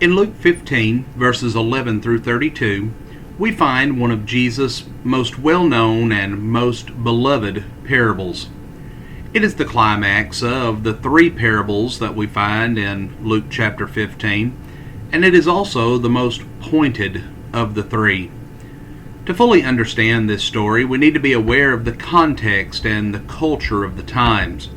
In Luke 15, verses 11 through 32, we find one of Jesus' most well-known and most beloved parables. It is the climax of the three parables that we find in Luke chapter 15, and it is also the most pointed of the three. To fully understand this story, we need to be aware of the context and the culture of the times.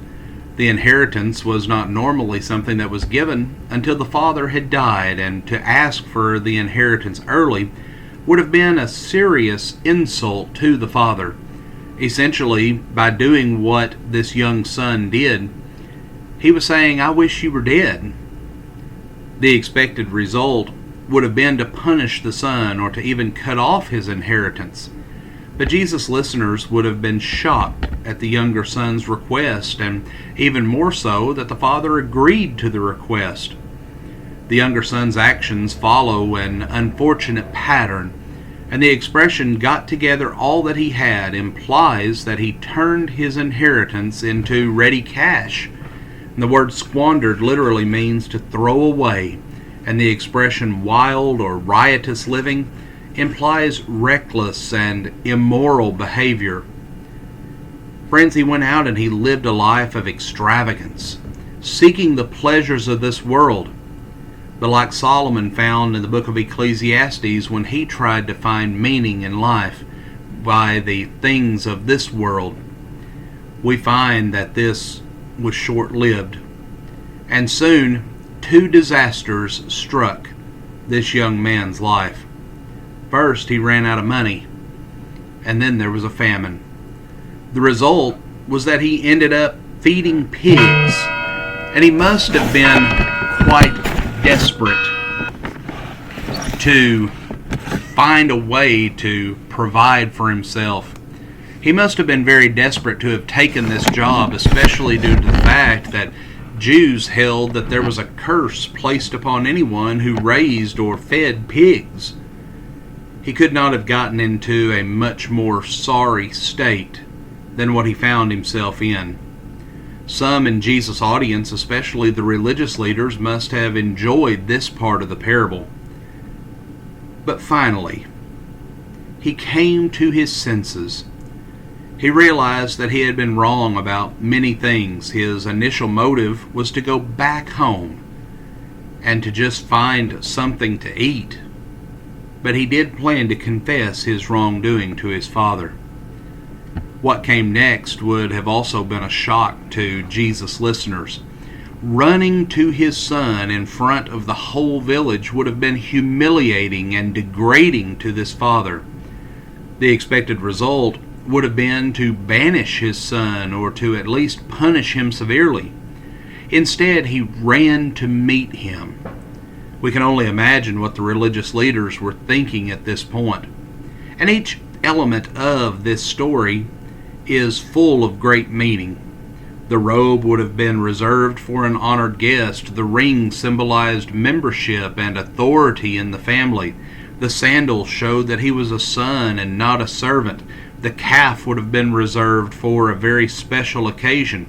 The inheritance was not normally something that was given until the father had died, and to ask for the inheritance early would have been a serious insult to the father. Essentially, by doing what this young son did, he was saying, "I wish you were dead." The expected result would have been to punish the son or to even cut off his inheritance. But Jesus' listeners would have been shocked at the younger son's request, and even more so that the father agreed to the request. The younger son's actions follow an unfortunate pattern, and the expression "got together all that he had" implies that he turned his inheritance into ready cash. And the word squandered literally means to throw away, and the expression wild or riotous living implies reckless and immoral behavior. Friends, he went out and he lived a life of extravagance, seeking the pleasures of this world. But like Solomon found in the book of Ecclesiastes, when he tried to find meaning in life by the things of this world, we find that this was short-lived. And soon, two disasters struck this young man's life. First, he ran out of money, and then there was a famine. The result was that he ended up feeding pigs, and he must have been quite desperate to find a way to provide for himself. He must have been very desperate to have taken this job, especially due to the fact that Jews held that there was a curse placed upon anyone who raised or fed pigs. He could not have gotten into a much more sorry state than what he found himself in. Some in Jesus' audience, especially the religious leaders, must have enjoyed this part of the parable. But finally, he came to his senses. He realized that he had been wrong about many things. His initial motive was to go back home and to just find something to eat. But he did plan to confess his wrongdoing to his father. What came next would have also been a shock to Jesus' listeners. Running to his son in front of the whole village would have been humiliating and degrading to this father. The expected result would have been to banish his son or to at least punish him severely. Instead, he ran to meet him. We can only imagine what the religious leaders were thinking at this point. And each element of this story is full of great meaning. The robe would have been reserved for an honored guest. The ring symbolized membership and authority in the family. The sandals showed that he was a son and not a servant. The calf would have been reserved for a very special occasion.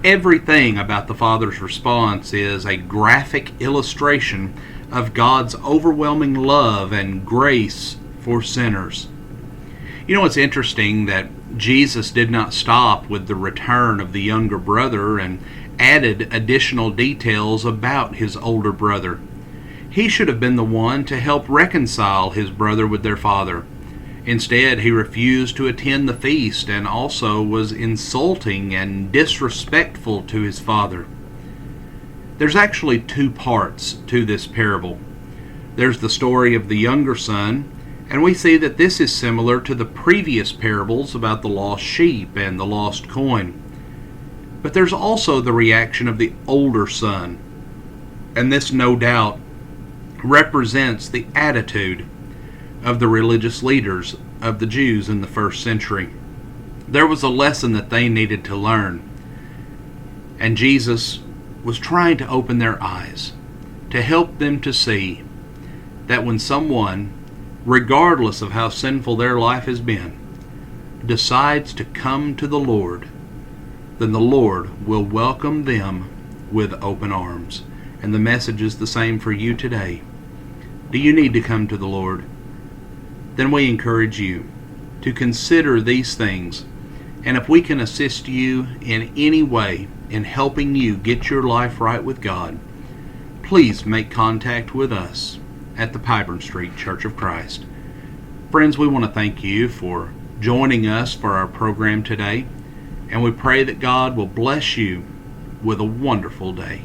Everything about the Father's response is a graphic illustration of God's overwhelming love and grace for sinners. You know, it's interesting that Jesus did not stop with the return of the younger brother and added additional details about his older brother. He should have been the one to help reconcile his brother with their father. Instead, he refused to attend the feast and also was insulting and disrespectful to his father. There's actually two parts to this parable. There's the story of the younger son, and we see that this is similar to the previous parables about the lost sheep and the lost coin. But there's also the reaction of the older son, and this no doubt represents the attitude of the religious leaders of the Jews in the first century. There was a lesson that they needed to learn, and Jesus was trying to open their eyes, to help them to see that when someone, regardless of how sinful their life has been, decides to come to the Lord, then the Lord will welcome them with open arms. And the message is the same for you today. Do you need to come to the Lord? Then we encourage you to consider these things. And if we can assist you in any way in helping you get your life right with God, please make contact with us at the Pyburn Street Church of Christ. Friends, we want to thank you for joining us for our program today, and we pray that God will bless you with a wonderful day.